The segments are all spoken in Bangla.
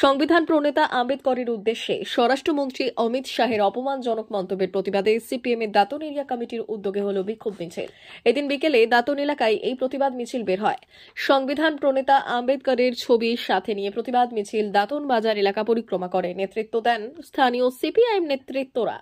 সংবিধান প্রণেতা আম্বেদকরের উদ্দেশ্যে স্বরাষ্ট্রমন্ত্রী অমিত শাহের অপমানজনক মন্তব্যের প্রতিবাদে সিপিএম এর দাঁতন এরিয়া কমিটির উদ্যোগে হল বিক্ষোভ মিছিল। এদিন বিকেলে দাঁতন এলাকায় এই প্রতিবাদ মিছিল বের হয়। সংবিধান প্রণেতা আম্বেদকরের ছবির সাথে নিয়ে প্রতিবাদ মিছিল দাঁতন বাজার এলাকা পরিক্রমা করে। নেতৃত্ব দেন স্থানীয় সিপিআইএম নেতৃত্বরা।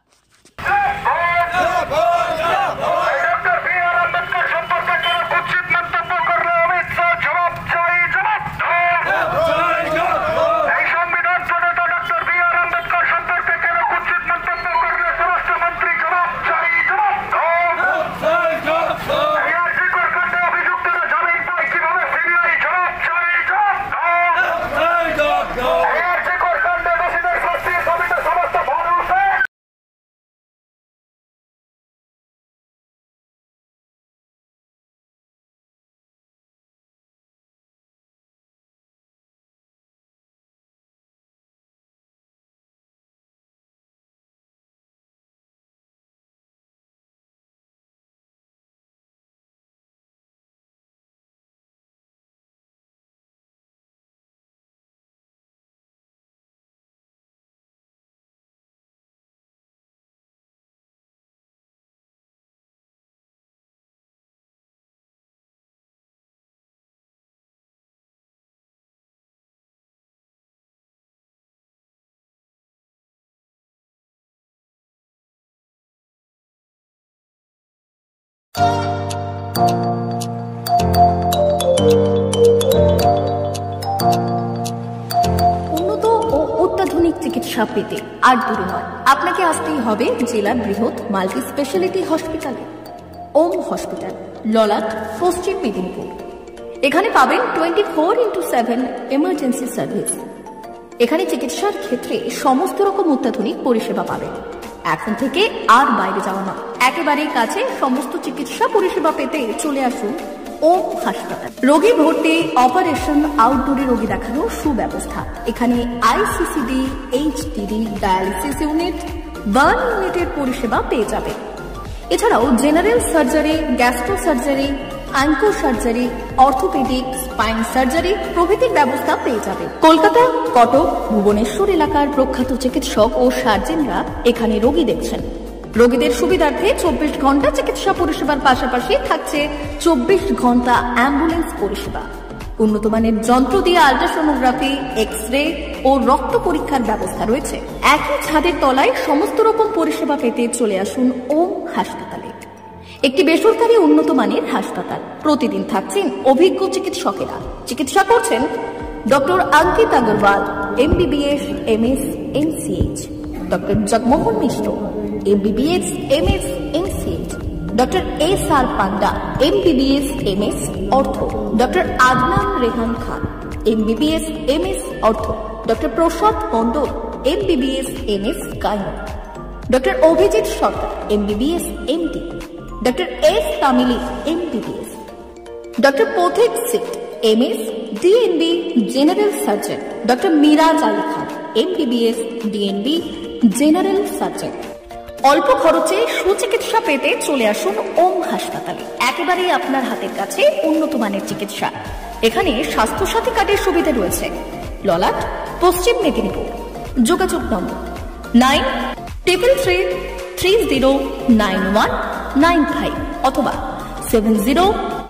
উন্নত ও অত্যাধুনিক চিকিৎসা পেতে আর দূরে নয়, আপনাকে আসতেই হবে জেলার বৃহৎ মাল্টি স্পেশালিটি হসপিটালে। ওম হসপিটাল, ললাট, পশ্চিম মেদিনীপুর। এখানে পাবেন 24x7 এমার্জেন্সি সার্ভিস। এখানে চিকিৎসার ক্ষেত্রে সমস্ত রকম অত্যাধুনিক পরিষেবা পাবেন। এখন থেকে আর বাইরে যাওয়া নয়, একেবারেই কাছে সমস্ত চিকিৎসা পরিষেবা পেতে চলে আসুন ওম হাসপাতাল। রোগী ভর্তি, অপারেশন, আউটডোরে রোগী দেখানোর সুব্যবস্থা। এখানে ICCD, HDD, dialysis unit, burn ইউনিটের পরিষেবা পেয়ে যাবে। এছাড়াও general surgery, gastro surgery, onco surgery, orthopaedic, spine surgery প্রভৃতির ব্যবস্থা পেয়ে যাবে। কলকাতা, কটক, ভুবনেশ্বর এলাকার প্রখ্যাত চিকিৎসক ও সার্জেনরা এখানে রোগী দেখছেন। রোগীদের সুবিধার্থে 24 ঘন্টা চিকিৎসা পরিষেবার পাশাপাশি থাকছে 24 ঘন্টা অ্যাম্বুলেন্স পরিষেবা। উন্নত মানের যন্ত্র দিয়ে আল্ট্রাসোনোগ্রাফি, এক্স রে ও রক্ত পরীক্ষার ব্যবস্থা রয়েছে। একই ছাদের তলায় সমস্ত রকম পরিষেবা পেতে চলে আসুন ওম হাসপাতালে। একটি বেসরকারি উন্নত মানের হাসপাতাল। প্রতিদিন থাকছেন অভিজ্ঞ চিকিৎসকেরা। চিকিৎসা করছেন doctor Ankit Agarwal, MBBS, MS, MCH, doctor Jagmohan Mishra, MBBS, MS, MCH, doctor SR Panda, MBBS, MS, ortho, doctor Adnan Rehan Khan, MBBS, MS, ortho, doctor Prasad Mondal, MBBS, MS, gyno, doctor Abhijit Sarkar, MBBS, MD, doctor S Tamili, MBBS, doctor Pathik Sit, MS, DNB, general surgeon, doctor Miraj Ali Khan, MBBS, DNB, general surgeon. অল্প খরচে সুচিকিৎসা পেতে চলে আসুন ওম হাসপাতালে। একেবারেই আপনার হাতের কাছে উন্নত মানের চিকিৎসা। এখানে স্বাস্থ্যসাথী কার্ডের সুবিধা রয়েছে। ললাট, পশ্চিম মেদিনীপুর। যোগাযোগ নম্বর 9333309195 অথবা 70